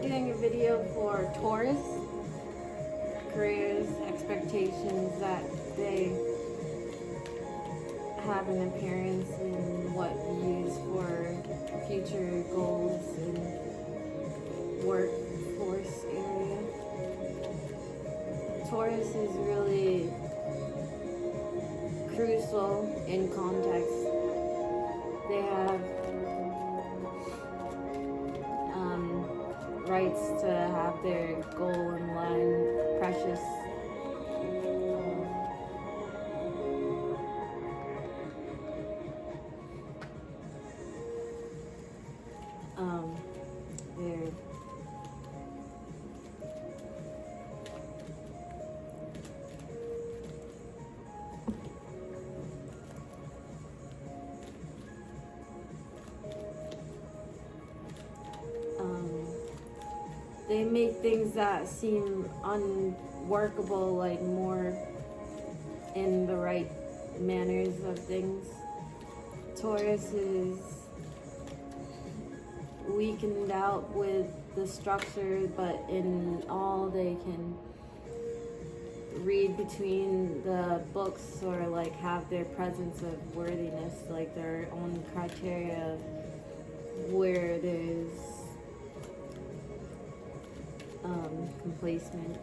doing a video for Taurus, careers, expectations that they have an appearance and what views for future goals and workforce area. Taurus is really crucial in context. They have rights to have their goal in line, precious. They're they make things that seem unworkable like more in the right manners of things. Taurus is weakened out with the structure, but in all they can read between the books or like have their presence of worthiness, like their own criteria of where there's complacement.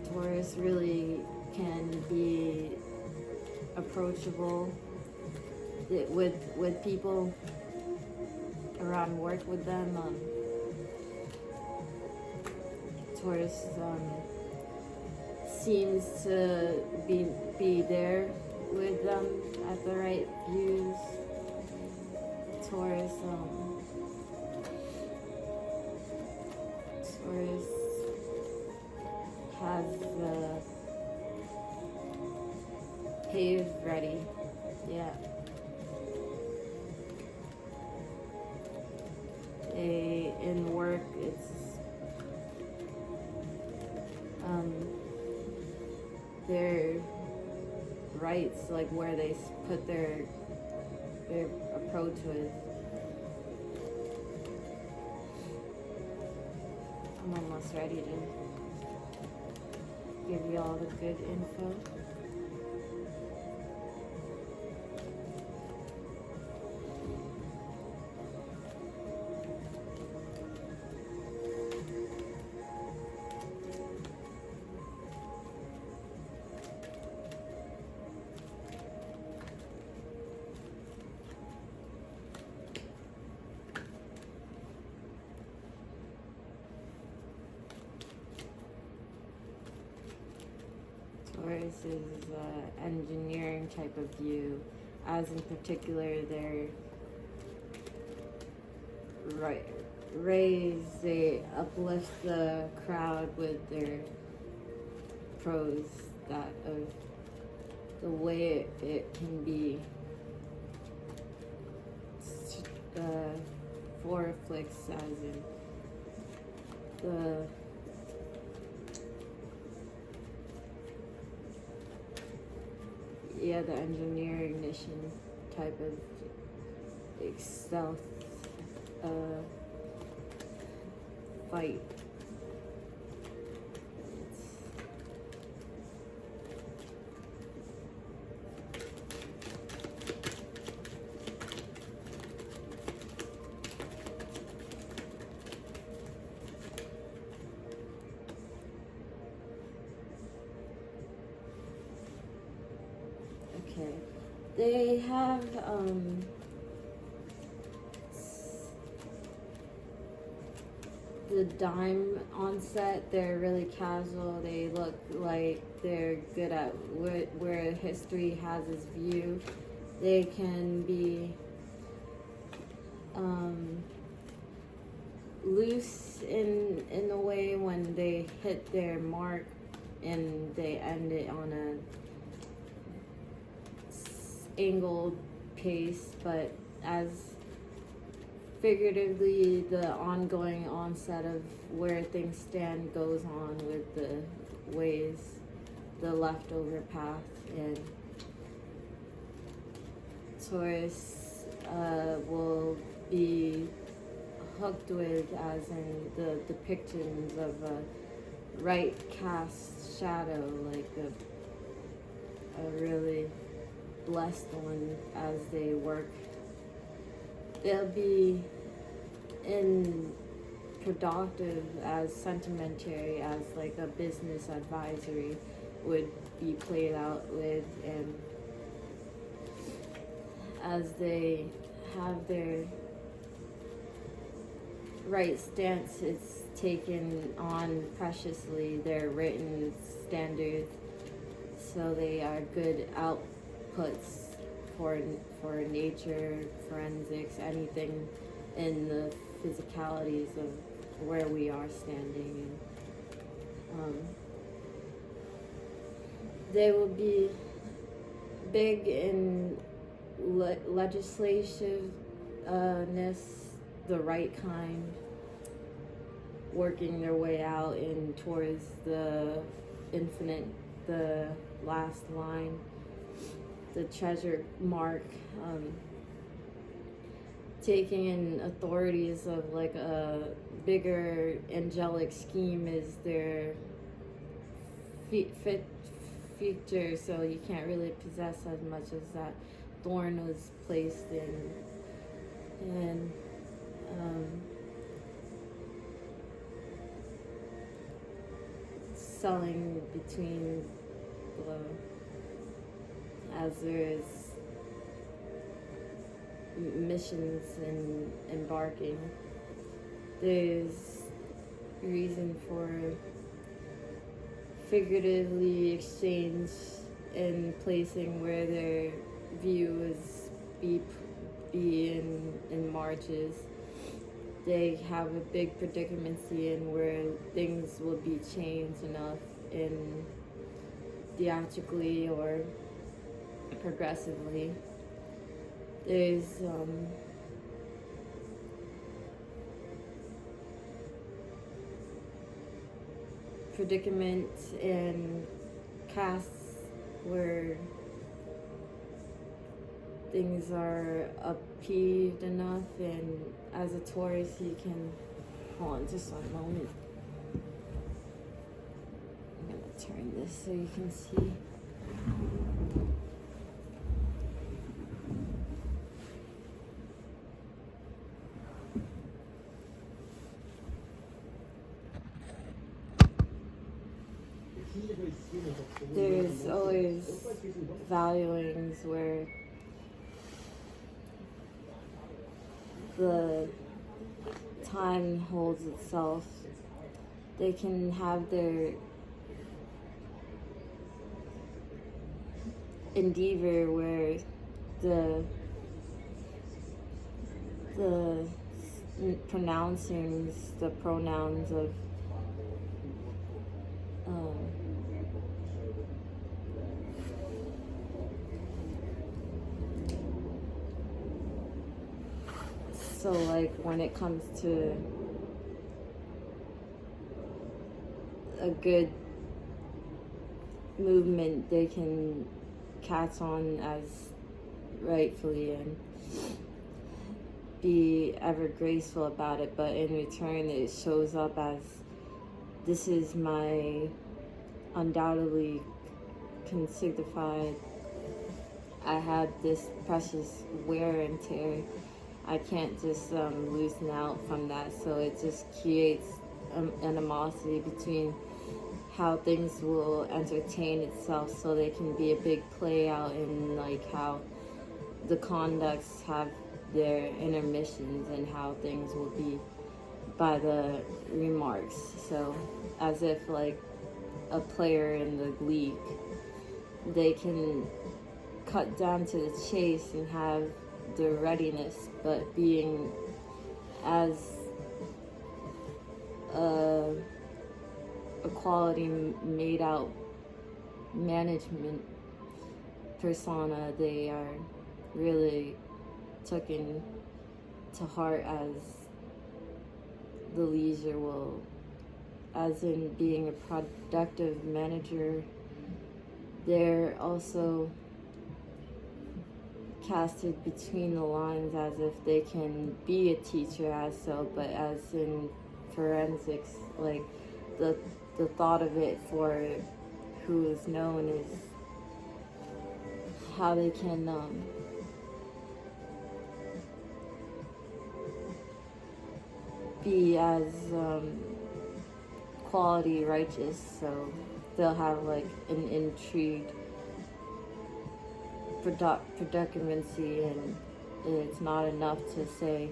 Taurus really can be approachable with people around work with them. Taurus seems to be there with them at the right views. Taurus has the pave ready. Yeah. In work, it's their rights, like where they put their approach with. I'm almost ready to give you all the good info. Taurus is engineering type of view, as in particular their they uplift the crowd with their prose, that of the way it can be foreflicts, as in the the engineering mission type of stealth fight. Okay, they have the dime on set. They're really casual. They look like they're good at where history has its view. They can be loose in a way when they hit their mark and they end it on a angled pace, but as figuratively the ongoing onset of where things stand goes on with the ways, the leftover path. And Taurus will be hooked with, as in the depictions of a right cast shadow, like a really blessed one as they work. They'll be in productive as sentimentary as like a business advisory would be played out with, and as they have their right stance, it's taken on preciously their written standards, so they are good outputs for nature, forensics, anything in the physicalities of where we are standing. And they will be big in legislativeness, the right kind, working their way out in towards the infinite, the last line, the treasure mark, taking in authorities of like a bigger angelic scheme is their future, so you can't really possess as much as that thorn was placed in. And selling between as there is missions and embarking, there's reason for figuratively exchange and placing where their view is be in marches. They have a big predicamency in where things will be changed enough in theatrically or progressively. There's predicaments and casts where things are upheaved enough, and as a Taurus you can hold on just one moment. I'm gonna turn this so you can see. There's always valuings where the time holds itself. They can have their endeavor where the pronouncings, the pronouns of so like when it comes to a good movement, they can catch on as rightfully and be ever graceful about it, but in return it shows up as, this is my undoubtedly consignified, I had this precious wear and tear, I can't just loosen out from that. So it just creates animosity between how things will entertain itself, so they can be a big play out in like how the conducts have their intermissions and how things will be by the remarks. So as if like a player in the league, they can cut down to the chase and have the readiness, but being as a quality made out management persona, they are really taken to heart as the leisure will, as in being a productive manager. They're also casted between the lines as if they can be a teacher as so, but as in forensics, like the thought of it for who is known is how they can be as quality righteous, so they'll have like an intrigue predicamency, and it's not enough to say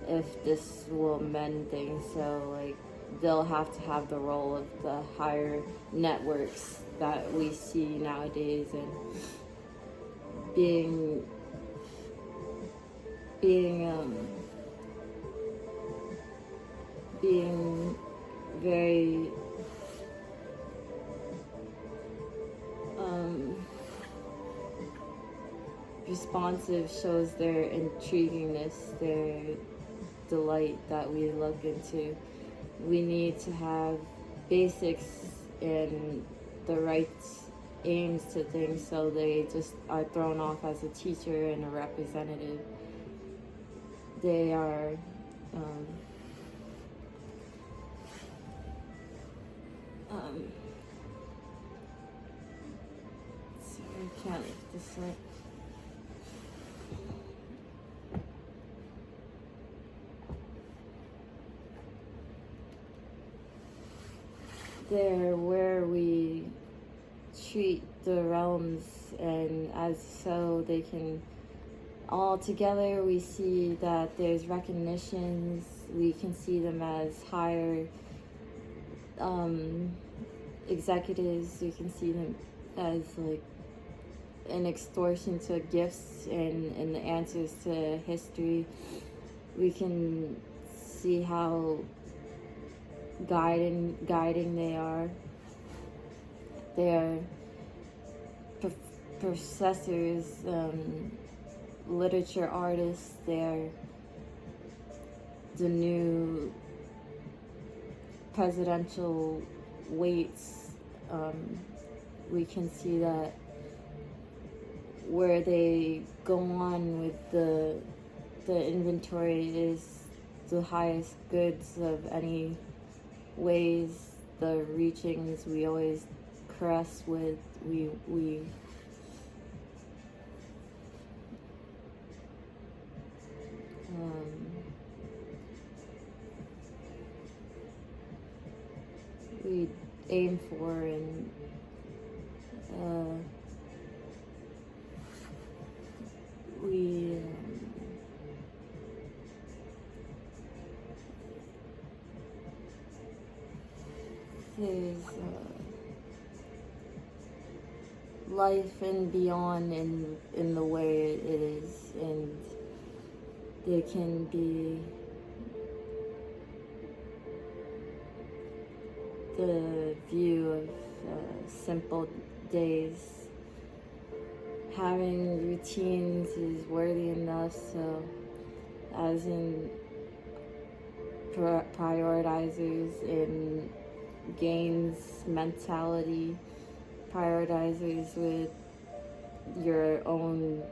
if this will mend things, so like they'll have to have the role of the higher networks that we see nowadays, and being very responsive shows their intriguingness, their delight that we look into. We need to have basics and the right aims to things, so they just are thrown off as a teacher and a representative. They are sorry, I can't lift this up. They're where we treat the realms, and as so they can all together, we see that there's recognitions. We can see them as higher executives. We can see them as like an extortion to gifts and the answers to history. We can see how guiding they are. They are professors, literature artists. They're the new presidential weights. We can see that where they go on with the inventory is the highest goods of any ways, the reachings we always caress with. We aim for, and there's life and beyond in the way it is, and there can be the view of simple days. Having routines is worthy enough, so as in prioritizers in gains mentality, prioritizers with your own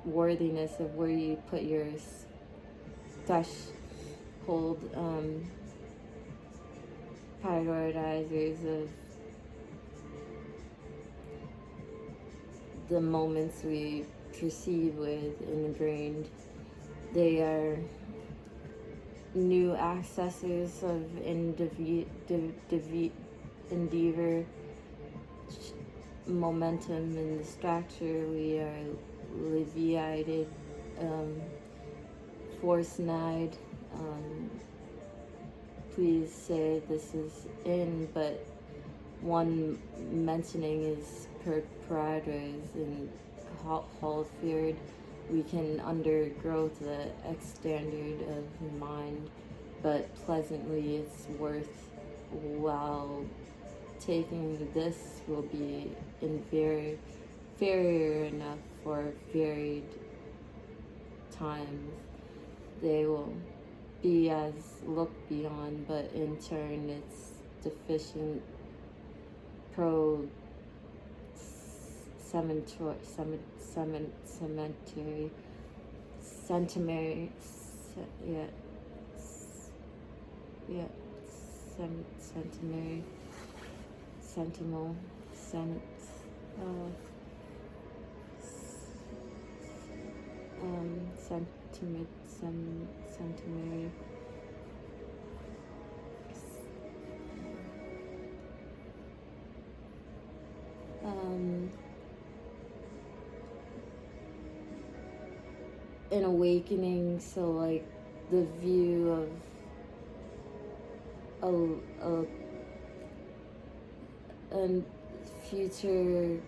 worthiness of where you put your threshold, prioritizers of the moments we perceive with ingrained. They are new accessors of endeavor, momentum, and the structure. We are alleviated, force-nied. Please say this is in, but one mentioning is proprietors and Hall feared. We can undergo the X standard of mind, but pleasantly it's worthwhile taking. This will be inferior enough for varied times. They will be as look beyond, but in turn it's deficient cemetery, centenary, yeah, yeah, centenary, sentinel, centenary. An awakening, so like the view of a future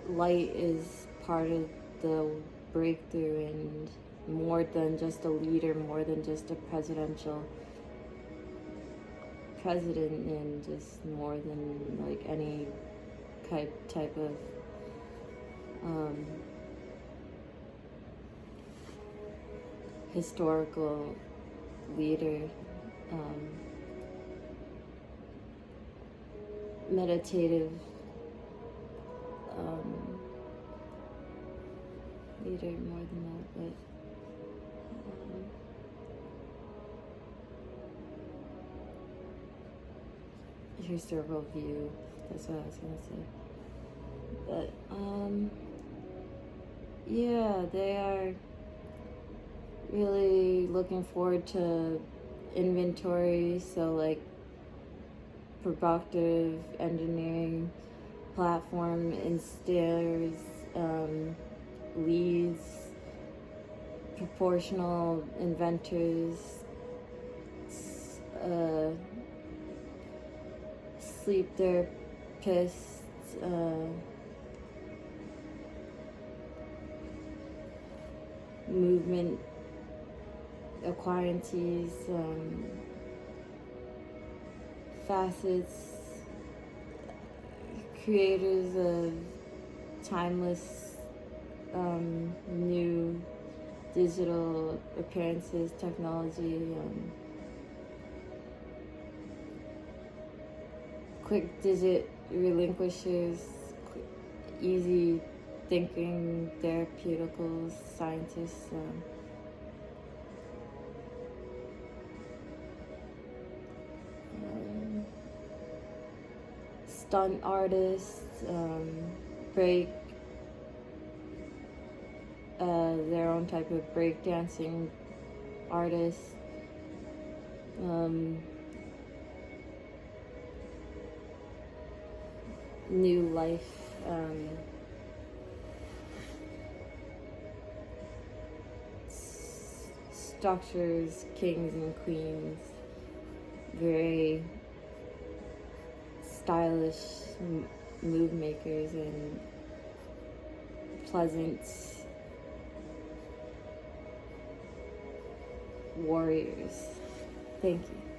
light is part of the breakthrough, and more than just a leader, more than just a president, and just more than like any type of historical leader, meditative leader, more than that, but historical view, that's what I was gonna say. But yeah, they are really looking forward to inventory, so like productive engineering platform instills leads, proportional inventors, sleep therapists, movement acquirances, facets, creators of timeless new digital appearances, technology, quick digit relinquishers, easy thinking therapeutical scientists, stunt artists, break, their own type of breakdancing artists, new life, structures, kings and queens, very stylish move makers and pleasant warriors. Thank you.